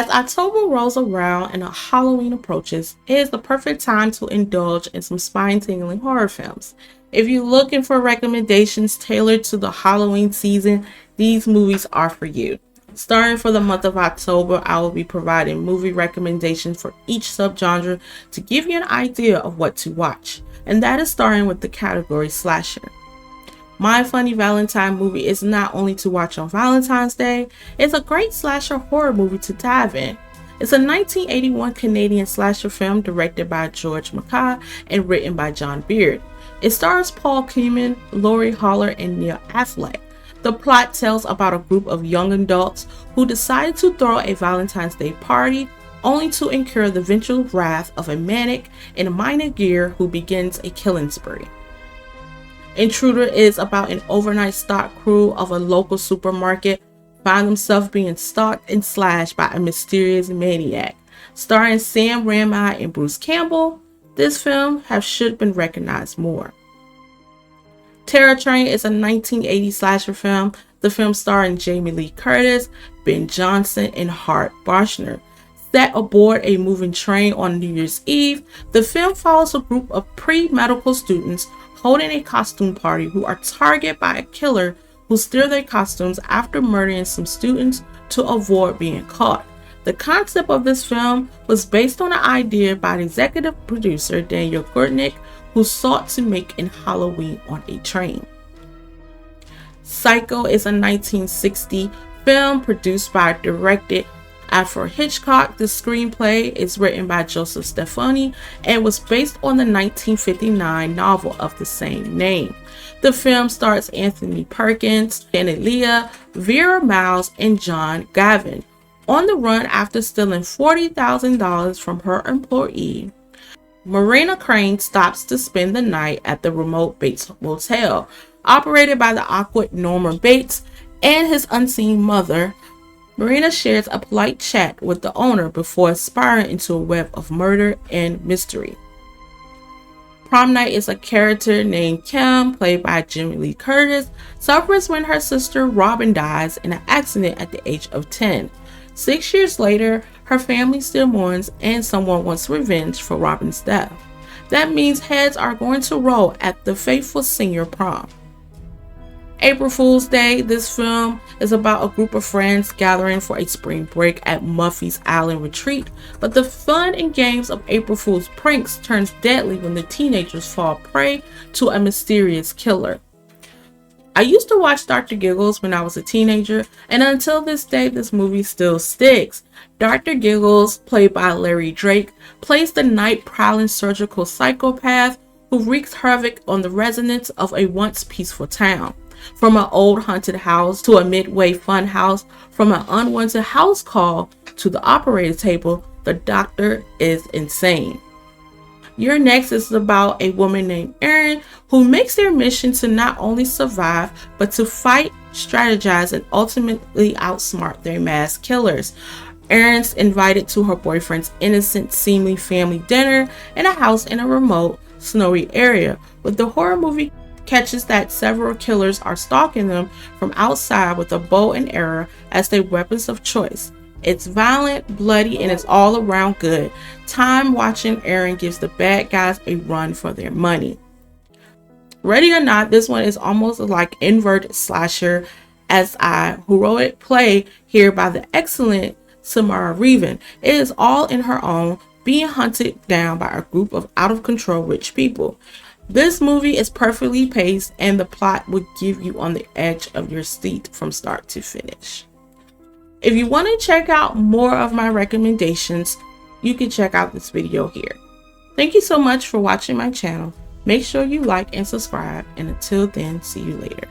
As October rolls around and Halloween approaches, it is the perfect time to indulge in some spine-tingling horror films. If you're looking for recommendations tailored to the Halloween season, these movies are for you. Starting for the month of October, I will be providing movie recommendations for each subgenre to give you an idea of what to watch, and that is starting with the category slasher. My Funny Valentine movie is not only to watch on Valentine's Day, it's a great slasher horror movie to dive in. It's a 1981 Canadian slasher film directed by George McCaa and written by John Beard. It stars Paul Keeman, Laurie Haller, and Neil Affleck. The plot tells about a group of young adults who decide to throw a Valentine's Day party only to incur the vengeful wrath of a manic in minor gear who begins a killing spree. Intruder is about an overnight stock crew of a local supermarket find themselves being stalked and slashed by a mysterious maniac. Starring Sam Raimi and Bruce Campbell, this film should have been recognized more. Terror Train is a 1980 slasher film. The film starring Jamie Lee Curtis, Ben Johnson, and Hart Bochner. Set aboard a moving train on New Year's Eve, the film follows a group of pre-medical students holding a costume party who are targeted by a killer who steals their costumes after murdering some students to avoid being caught. The concept of this film was based on an idea by the executive producer Daniel Gurtnick, who sought to make an Halloween on a train. Psycho is a 1960 film produced by directed Alfred Hitchcock. The screenplay is written by Joseph Stefani and was based on the 1959 novel of the same name. The film stars Anthony Perkins, Janet Leigh, Vera Miles, and John Gavin. On the run after stealing $40,000 from her employee, Marina Crane stops to spend the night at the remote Bates Motel, operated by the awkward Norman Bates and his unseen mother. Marina shares a polite chat with the owner before spiraling into a web of murder and mystery. Prom Night is a character named Kim, played by Jamie Lee Curtis, suffers when her sister Robin dies in an accident at the age of 10. 6 years later, her family still mourns and someone wants revenge for Robin's death. That means heads are going to roll at the faithful senior prom. April Fool's Day, this film is about a group of friends gathering for a spring break at Muffy's Island retreat, but the fun and games of April Fool's pranks turns deadly when the teenagers fall prey to a mysterious killer. I used to watch Dr. Giggles when I was a teenager, and until this day, this movie still sticks. Dr. Giggles, played by Larry Drake, plays the night-prowling surgical psychopath who wreaks havoc on the residents of a once peaceful town. From an old haunted house to a midway fun house, from an unwanted house call to the operating table, the doctor is insane. Your Next is about a woman named Erin who makes their mission to not only survive, but to fight, strategize, and ultimately outsmart their mass killers. Erin's invited to her boyfriend's innocent, seemingly family dinner in a house in a remote, snowy area, but the horror movie catches that several killers are stalking them from outside with a bow and arrow as their weapons of choice. It's violent, bloody, and it's all around good. Time watching Erin gives the bad guys a run for their money. Ready or not, this one is almost like inverted slasher as I heroic play here by the excellent Samara Weaving. It is all in her own, being hunted down by a group of out-of-control rich people. This movie is perfectly paced and the plot would give you on the edge of your seat from start to finish. If you want to check out more of my recommendations, you can check out this video here. Thank you so much for watching my channel. Make sure you like and subscribe, and until then, see you later.